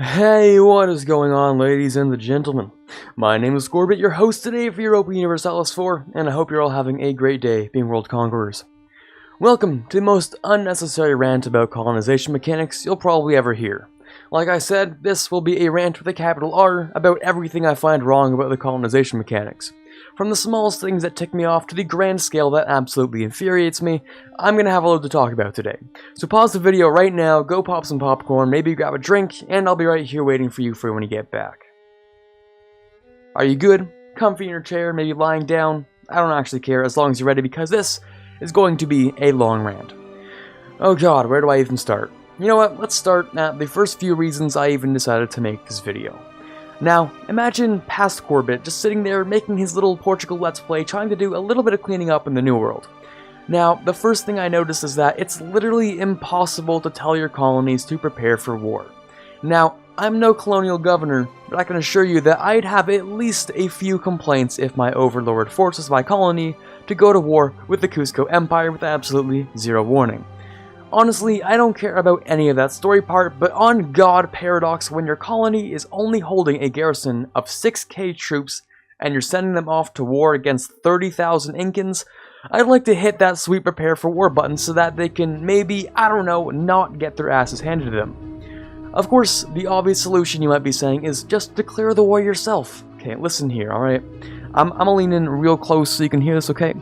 Hey, what is going on, ladies and gentlemen? My name is Quarbit, your host today for Quarbit Universalis 4, and I hope you're all having a great day being world conquerors. Welcome to the most unnecessary rant about colonization mechanics you'll probably ever hear. Like I said, this will be a rant with a capital R about everything I find wrong about the colonization mechanics. From the smallest things that tick me off to the grand scale that absolutely infuriates me, I'm gonna have a load to talk about today. So pause the video right now, go pop some popcorn, maybe grab a drink, and I'll be right here waiting for you when you get back. Are you good? Comfy in your chair, maybe lying down? I don't actually care as long as you're ready because this is going to be a long rant. Oh god, where do I even start? You know what, let's start at the first few reasons I even decided to make this video. Now, imagine past Quarbit just sitting there making his little Portugal Let's Play trying to do a little bit of cleaning up in the New World. Now, the first thing I noticed is that it's literally impossible to tell your colonies to prepare for war. Now, I'm no colonial governor, but I can assure you that I'd have at least a few complaints if my overlord forces my colony to go to war with the Cusco Empire with absolutely zero warning. Honestly, I don't care about any of that story part, but on God, Paradox, when your colony is only holding a garrison of 6k troops and you're sending them off to war against 30,000 Incans, I'd like to hit that sweet prepare for war button so that they can maybe, I don't know, not get their asses handed to them. Of course, the obvious solution you might be saying is just declare the war yourself. Okay, listen here, alright? I'm gonna lean in real close so you can hear this, okay?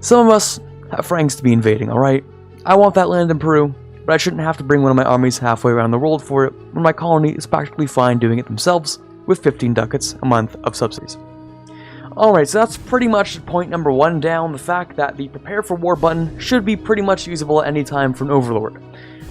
Some of us have francs to be invading, alright? I want that land in Peru, but I shouldn't have to bring one of my armies halfway around the world for it when my colony is practically fine doing it themselves with 15 ducats a month of subsidies. Alright, so that's pretty much point number one down, the fact that the prepare for war button should be pretty much usable at any time for an overlord.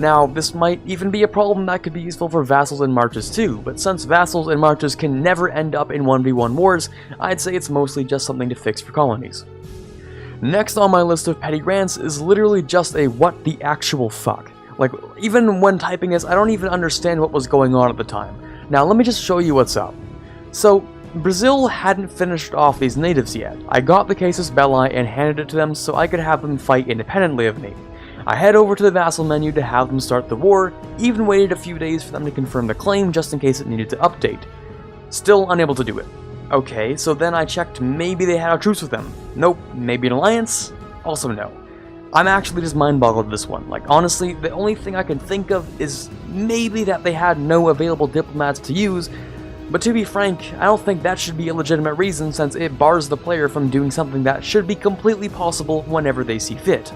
Now, this might even be a problem that could be useful for vassals and marches too, but since vassals and marches can never end up in 1v1 wars, I'd say it's mostly just something to fix for colonies. Next on my list of petty rants is literally just a what the actual fuck. Like, even when typing this, I don't even understand what was going on at the time. Now, let me just show you what's up. So, Brazil hadn't finished off these natives yet. I got the casus belli and handed it to them so I could have them fight independently of me. I head over to the vassal menu to have them start the war, even waited a few days for them to confirm the claim just in case it needed to update. Still unable to do it. Okay, so then I checked maybe they had a truce with them. Nope. Maybe an alliance? Also no. I'm actually just mind-boggled at this one. Like, honestly, the only thing I can think of is maybe that they had no available diplomats to use, but to be frank, I don't think that should be a legitimate reason since it bars the player from doing something that should be completely possible whenever they see fit.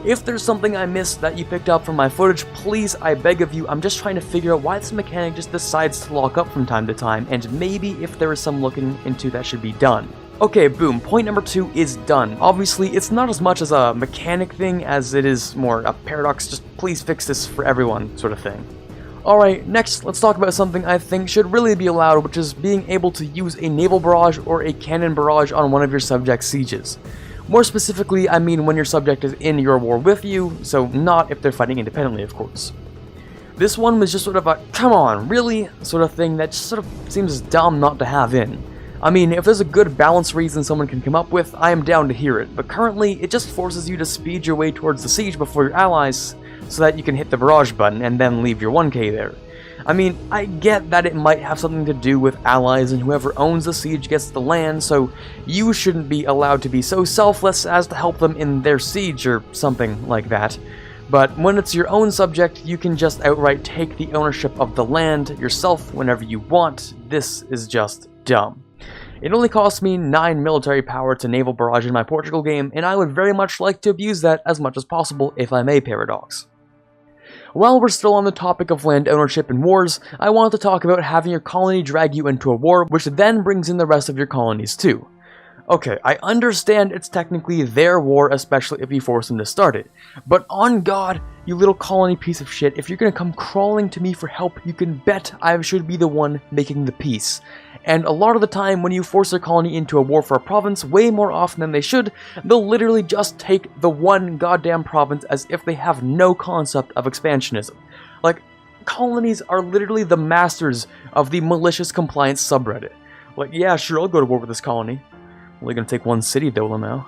If there's something I missed that you picked up from my footage, please, I beg of you, I'm just trying to figure out why this mechanic just decides to lock up from time to time, and maybe if there is some looking into that should be done. Okay, boom, point number 2 is done. Obviously, it's not as much as a mechanic thing as it is more a paradox, just please fix this for everyone sort of thing. Alright, next, let's talk about something I think should really be allowed, which is being able to use a naval barrage or a cannon barrage on one of your subject's sieges. More specifically, I mean when your subject is in your war with you, so not if they're fighting independently, of course. This one was just sort of a, come on, really? Sort of thing that just sort of seems dumb not to have in. I mean, if there's a good balanced reason someone can come up with, I am down to hear it, but currently, it just forces you to speed your way towards the siege before your allies, so that you can hit the barrage button and then leave your 1k there. I mean, I get that it might have something to do with allies and whoever owns the siege gets the land, so you shouldn't be allowed to be so selfless as to help them in their siege or something like that. But when it's your own subject, you can just outright take the ownership of the land yourself whenever you want. This is just dumb. It only cost me 9 military power to naval barrage in my Portugal game, and I would very much like to abuse that as much as possible if I may, Paradox. While we're still on the topic of land ownership and wars, I want to talk about having your colony drag you into a war, which then brings in the rest of your colonies too. Okay, I understand it's technically their war, especially if you force them to start it, but on God, you little colony piece of shit, if you're gonna come crawling to me for help, you can bet I should be the one making the peace. And a lot of the time, when you force a colony into a war for a province, way more often than they should, they'll literally just take the one goddamn province as if they have no concept of expansionism. Like, colonies are literally the masters of the malicious compliance subreddit. Like, yeah, sure, I'll go to war with this colony. Only gonna take one city though, Lamau.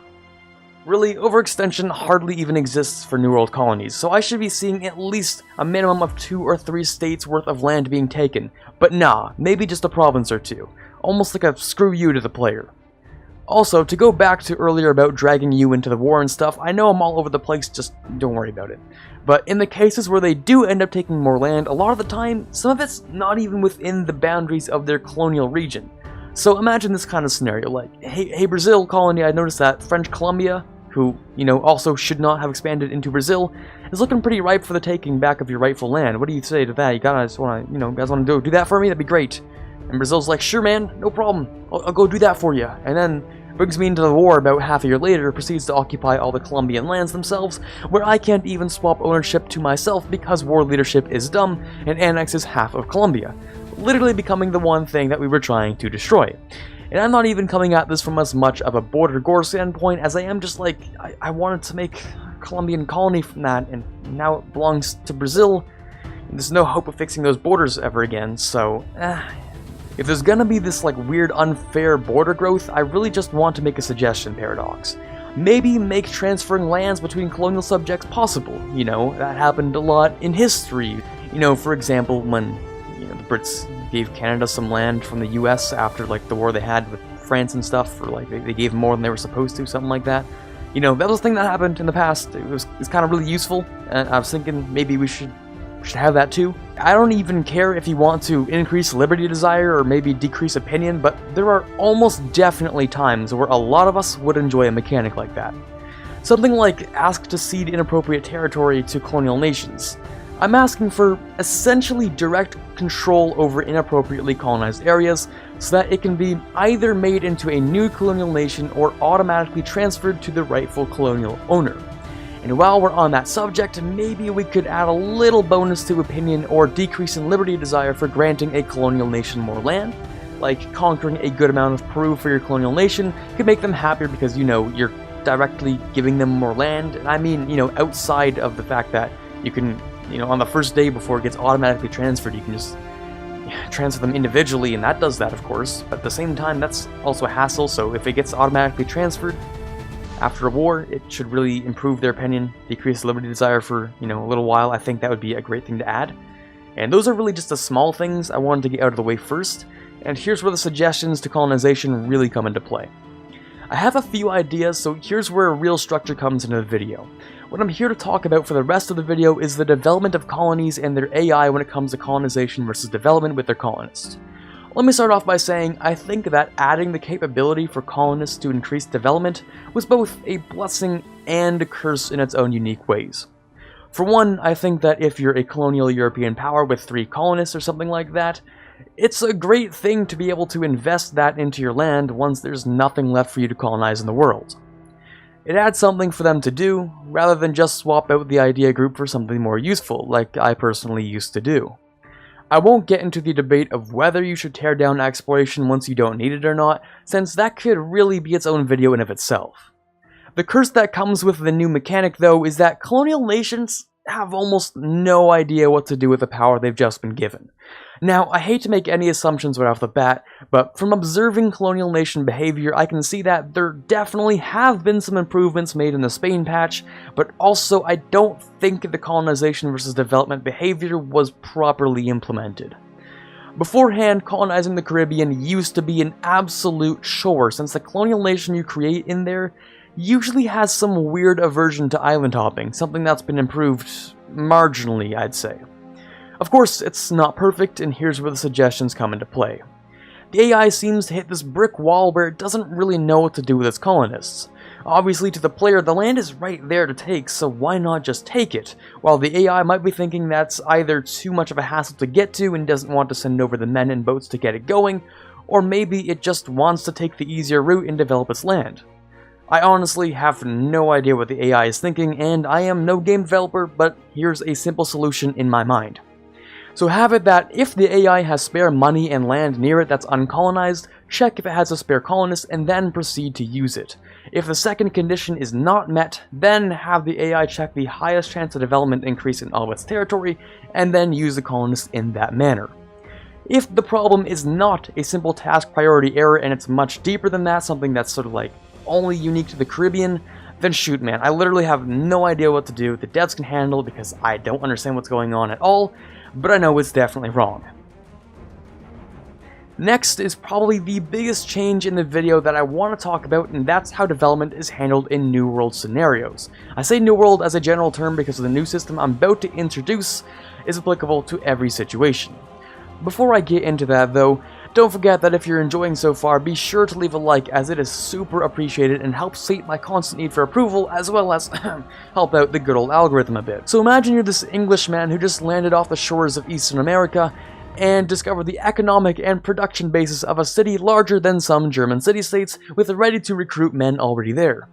Really, overextension hardly even exists for New World colonies, so I should be seeing at least a minimum of 2 or 3 states worth of land being taken. But nah, maybe just a province or two. Almost like a screw you to the player. Also, to go back to earlier about dragging you into the war and stuff, I know I'm all over the place, just don't worry about it. But in the cases where they do end up taking more land, a lot of the time, some of it's not even within the boundaries of their colonial region. So imagine this kind of scenario, like, hey Brazil colony, I noticed that French Colombia, who, also should not have expanded into Brazil, is looking pretty ripe for the taking back of your rightful land. What do you say to that? You guys want to do that for me? That'd be great. And Brazil's like, sure man, no problem, I'll go do that for you. And then brings me into the war about half a year later, proceeds to occupy all the Colombian lands themselves, where I can't even swap ownership to myself because war leadership is dumb and annexes half of Colombia, literally becoming the one thing that we were trying to destroy. And I'm not even coming at this from as much of a border gore standpoint as I am just like, I wanted to make a Colombian colony from that, and now it belongs to Brazil. There's no hope of fixing those borders ever again, so if there's gonna be this like weird unfair border growth, I really just want to make a suggestion, Paradox. Maybe make transferring lands between colonial subjects possible. That happened a lot in history. For example, when the Brits gave Canada some land from the US after like the war they had with France and stuff, or like they gave more than they were supposed to, something like that. That was a thing that happened in the past. It's kind of really useful, and I was thinking maybe we should have that too. I don't even care if you want to increase liberty desire or maybe decrease opinion, but there are almost definitely times where a lot of us would enjoy a mechanic like that. Something like ask to cede inappropriate territory to colonial nations. I'm asking for essentially direct control over inappropriately colonized areas so that it can be either made into a new colonial nation or automatically transferred to the rightful colonial owner. And while we're on that subject, maybe we could add a little bonus to opinion or decrease in liberty desire for granting a colonial nation more land. Like conquering a good amount of Peru for your colonial nation could make them happier because, you're directly giving them more land. And I mean, outside of the fact that you can, on the first day before it gets automatically transferred, you can just transfer them individually, and that does that, of course. But at the same time, that's also a hassle, so if it gets automatically transferred after a war, it should really improve their opinion, decrease liberty desire for, a little while. I think that would be a great thing to add. And those are really just the small things I wanted to get out of the way first, and here's where the suggestions to colonization really come into play. I have a few ideas, so here's where a real structure comes into the video. What I'm here to talk about for the rest of the video is the development of colonies and their AI when it comes to colonization versus development with their colonists. Let me start off by saying I think that adding the capability for colonists to increase development was both a blessing and a curse in its own unique ways. For one, I think that if you're a colonial European power with 3 colonists or something like that, it's a great thing to be able to invest that into your land once there's nothing left for you to colonize in the world. It adds something for them to do, rather than just swap out the idea group for something more useful, like I personally used to do. I won't get into the debate of whether you should tear down exploration once you don't need it or not, since that could really be its own video in of itself. The curse that comes with the new mechanic, though, is that colonial nations have almost no idea what to do with the power they've just been given. Now, I hate to make any assumptions right off the bat, but from observing colonial nation behavior, I can see that there definitely have been some improvements made in the Spain patch, but also I don't think the colonization versus development behavior was properly implemented. Beforehand, colonizing the Caribbean used to be an absolute chore, since the colonial nation you create in there usually has some weird aversion to island hopping, something that's been improved marginally, I'd say. Of course, it's not perfect, and here's where the suggestions come into play. The AI seems to hit this brick wall where it doesn't really know what to do with its colonists. Obviously, to the player, the land is right there to take, so why not just take it? While the AI might be thinking that's either too much of a hassle to get to and doesn't want to send over the men and boats to get it going, or maybe it just wants to take the easier route and develop its land. I honestly have no idea what the AI is thinking, and I am no game developer, but here's a simple solution in my mind. So have it that if the AI has spare money and land near it that's uncolonized, check if it has a spare colonist and then proceed to use it. If the second condition is not met, then have the AI check the highest chance of development increase in all of its territory, and then use the colonist in that manner. If the problem is not a simple task priority error and it's much deeper than that, something that's sort of like only unique to the Caribbean, then shoot, man, I literally have no idea what to do. The devs can handle it because I don't understand what's going on at all, but I know it's definitely wrong. Next is probably the biggest change in the video that I want to talk about, and that's how development is handled in New World scenarios. I say New World as a general term because the new system I'm about to introduce is applicable to every situation. Before I get into that though, don't forget that if you're enjoying so far, be sure to leave a like, as it is super appreciated and helps sate my constant need for approval, as well as help out the good old algorithm a bit. So imagine you're this Englishman who just landed off the shores of Eastern America and discovered the economic and production basis of a city larger than some German city-states with ready-to-recruit men already there.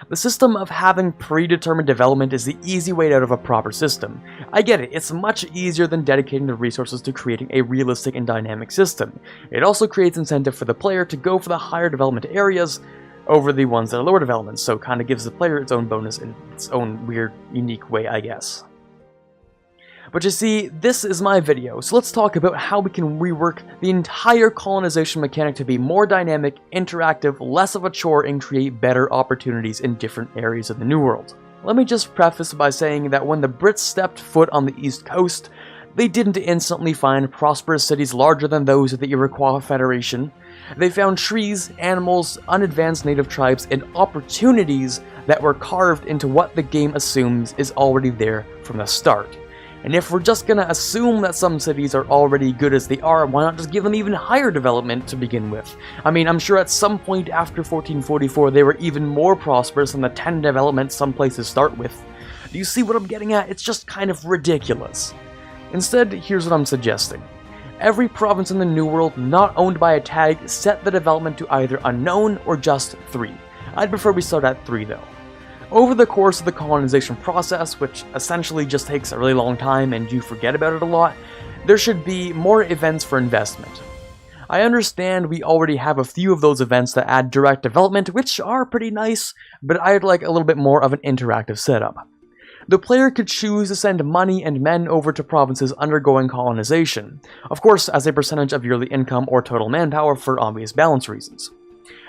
The system of having predetermined development is the easy way out of a proper system. I get it, it's much easier than dedicating the resources to creating a realistic and dynamic system. It also creates incentive for the player to go for the higher development areas over the ones that are lower development, so kind of gives the player its own bonus in its own weird, unique way, I guess. But you see, this is my video, so let's talk about how we can rework the entire colonization mechanic to be more dynamic, interactive, less of a chore, and create better opportunities in different areas of the New World. Let me just preface by saying that when the Brits stepped foot on the East Coast, they didn't instantly find prosperous cities larger than those of the Iroquois Federation. They found trees, animals, unadvanced native tribes, and opportunities that were carved into what the game assumes is already there from the start. And if we're just gonna assume that some cities are already good as they are, why not just give them even higher development to begin with? I mean, I'm sure at some point after 1444 they were even more prosperous than the 10 development some places start with. Do you see what I'm getting at? It's just kind of ridiculous. Instead, here's what I'm suggesting. Every province in the New World not owned by a tag set the development to either unknown or just 3. I'd prefer we start at 3 though. Over the course of the colonization process, which essentially just takes a really long time and you forget about it a lot, there should be more events for investment. I understand we already have a few of those events that add direct development, which are pretty nice, but I'd like a little bit more of an interactive setup. The player could choose to send money and men over to provinces undergoing colonization, of course as a percentage of yearly income or total manpower for obvious balance reasons.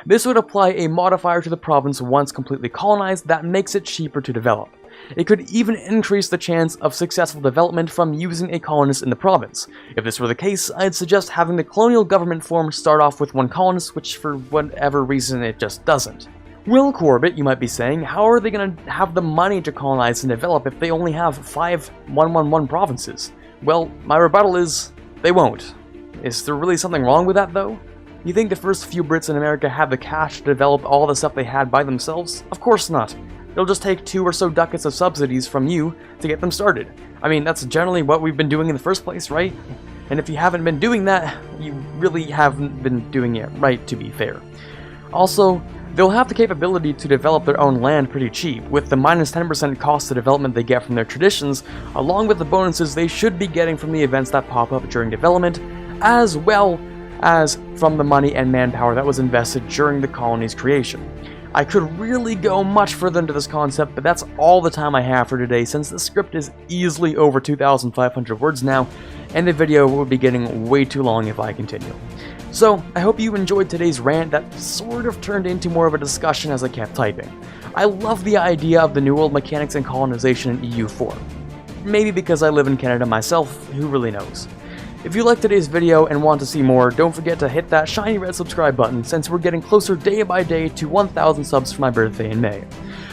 This would apply a modifier to the province once completely colonized that makes it cheaper to develop. It could even increase the chance of successful development from using a colonist in the province. If this were the case, I'd suggest having the colonial government form start off with 1 colonist, which for whatever reason it just doesn't. Well, Quarbit, you might be saying, how are they going to have the money to colonize and develop if they only have 5 111 provinces? Well, my rebuttal is, they won't. Is there really something wrong with that though? You think the first few Brits in America had the cash to develop all the stuff they had by themselves? Of course not. They'll just take 2 or so ducats of subsidies from you to get them started. I mean, that's generally what we've been doing in the first place, right? And if you haven't been doing that, you really haven't been doing it right, to be fair. Also, they'll have the capability to develop their own land pretty cheap, with the minus 10% cost of development they get from their traditions, along with the bonuses they should be getting from the events that pop up during development, as well as from the money and manpower that was invested during the colony's creation. I could really go much further into this concept, but that's all the time I have for today since the script is easily over 2,500 words now, and the video would be getting way too long if I continue. So, I hope you enjoyed today's rant that sort of turned into more of a discussion as I kept typing. I love the idea of the New World mechanics and colonization in EU4. Maybe because I live in Canada myself, who really knows. If you liked today's video and want to see more, don't forget to hit that shiny red subscribe button since we're getting closer day by day to 1,000 subs for my birthday in May.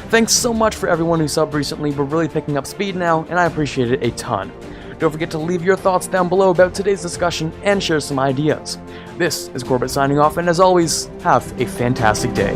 Thanks so much for everyone who subbed recently, we're really picking up speed now, and I appreciate it a ton. Don't forget to leave your thoughts down below about today's discussion and share some ideas. This is Quarbit signing off, and as always, have a fantastic day.